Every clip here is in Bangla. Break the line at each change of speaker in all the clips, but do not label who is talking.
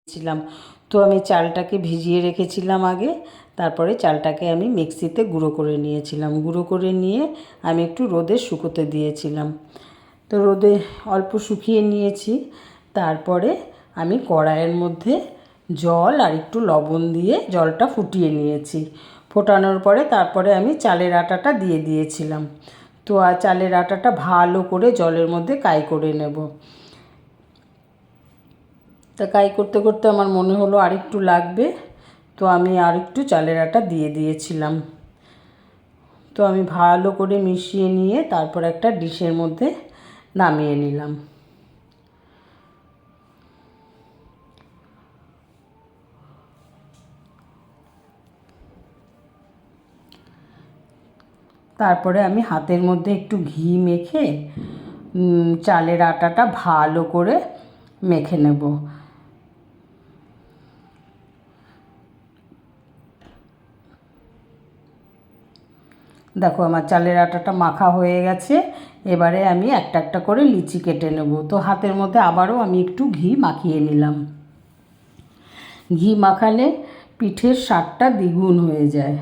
ছিলাম। তো আমি চালটাকে ভিজিয়ে রেখেছিলাম আগে, তারপরে চালটাকে আমি মিক্সিতে গুঁড়ো করে নিয়েছিলাম। গুঁড়ো করে নিয়ে আমি একটু রোদে শুকোতে দিয়েছিলাম। তো রোদে অল্প শুকিয়ে নিয়েছি। তারপরে আমি কড়াইয়ের মধ্যে জল আর একটু লবণ দিয়ে জলটা ফুটিয়ে নিয়েছি। ফোটানোর পরে তারপরে আমি চালের আটাটা দিয়ে দিয়েছিলাম। তো চালের আটাটা ভালো করে জলের মধ্যে কাই করে নেব। তা কাই করতে করতে আমার মনে হলো আরেকটু লাগবে, তো আমি আরেকটু চালের আটা দিয়ে দিয়েছিলাম। তো আমি ভালো করে মিশিয়ে নিয়ে তারপর একটা ডিশের মধ্যে নামিয়ে নিলাম। তারপরে আমি হাতের মধ্যে একটু ঘি মেখে চালের আটাটা ভালো করে মেখে নেব। দেখো আমার চালের আটাটা মাখা হয়ে গেছে। এবারে আমি একটা একটা করে লিচি কেটে নেব। তো হাতের মধ্যে আবারও আমি একটু ঘি মাখিয়ে নিলাম। ঘি মাখালে পিঠের স্বাদটা দ্বিগুণ হয়ে যায়।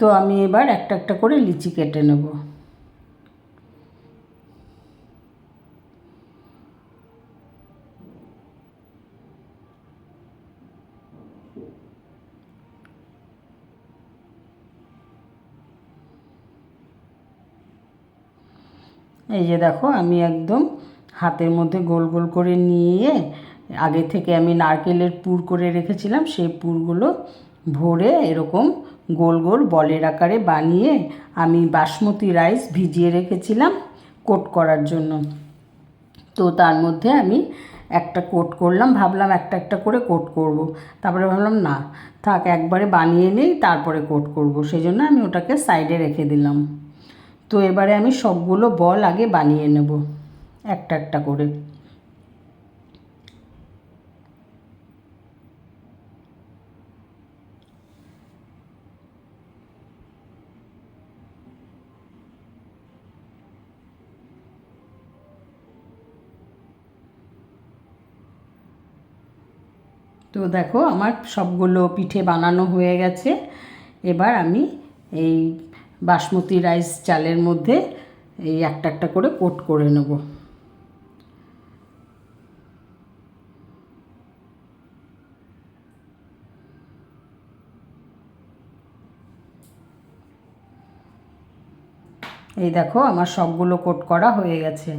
তো আমি এবার একটা একটা করে লিচি কেটে নেব। এই যে দেখো আমি একদম হাতের মধ্যে গোল গোল করে নিয়ে আগে থেকে আমি নারকেলের পুর করে রেখেছিলাম, সেই পুরগুলো ভরে এরকম গোল গোল বলের আকারে বানিয়ে আমি বাসমতি রাইস ভিজিয়ে রেখেছিলাম কোট করার জন্য। তো তার মধ্যে আমি একটা কোট করলাম, ভাবলাম একটা একটা করে কোট করব। তারপরে ভাবলাম না থাক, একবারে বানিয়ে নেই তারপরে কোট করব, সেই জন্য আমি ওটাকে সাইডে রেখে দিলাম। তো এবারে আমি সবগুলো বল আগে বানিয়ে নেব একটা একটা করে। তো দেখো আমার সবগুলো পিঠে বানানো হয়ে গেছে। এবার আমি এই বাসমতি রাইস চালের মধ্যে এই একটা একটা করে কোট করে নেব। এই দেখো আমার সবগুলো কোট করা হয়ে গেছে।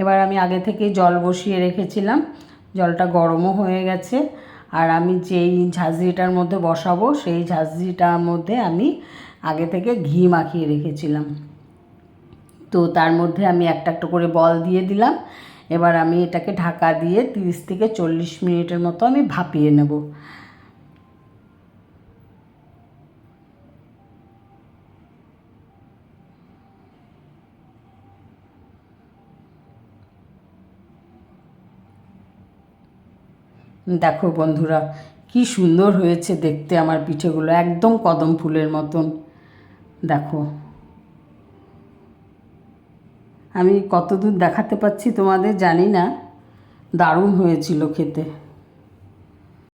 এবার আমি আগে থেকে জল বসিয়ে রেখেছিলাম, জলটা গরমও হয়ে গেছে। আর আমি যেই ঝাঁঝরিটার মধ্যে বসাবো সেই ঝাঁঝরিটার মধ্যে আমি আগে থেকে ঘি মাখিয়ে রেখেছিলাম। তো তার মধ্যে আমি একটা একটা করে বল দিয়ে দিলাম। এবার আমি এটাকে ঢাকা দিয়ে 30 থেকে 40 মিনিটের মতো আমি ভাপিয়ে নেব। দেখো বন্ধুরা, কি সুন্দর হয়েছে দেখতে আমার পিঠেগুলো, একদম কদম ফুলের মতন। দেখো আমি কতদূর দেখাতে পাচ্ছি তোমাদের জানি না, দারুণ হয়েছিল খেতে।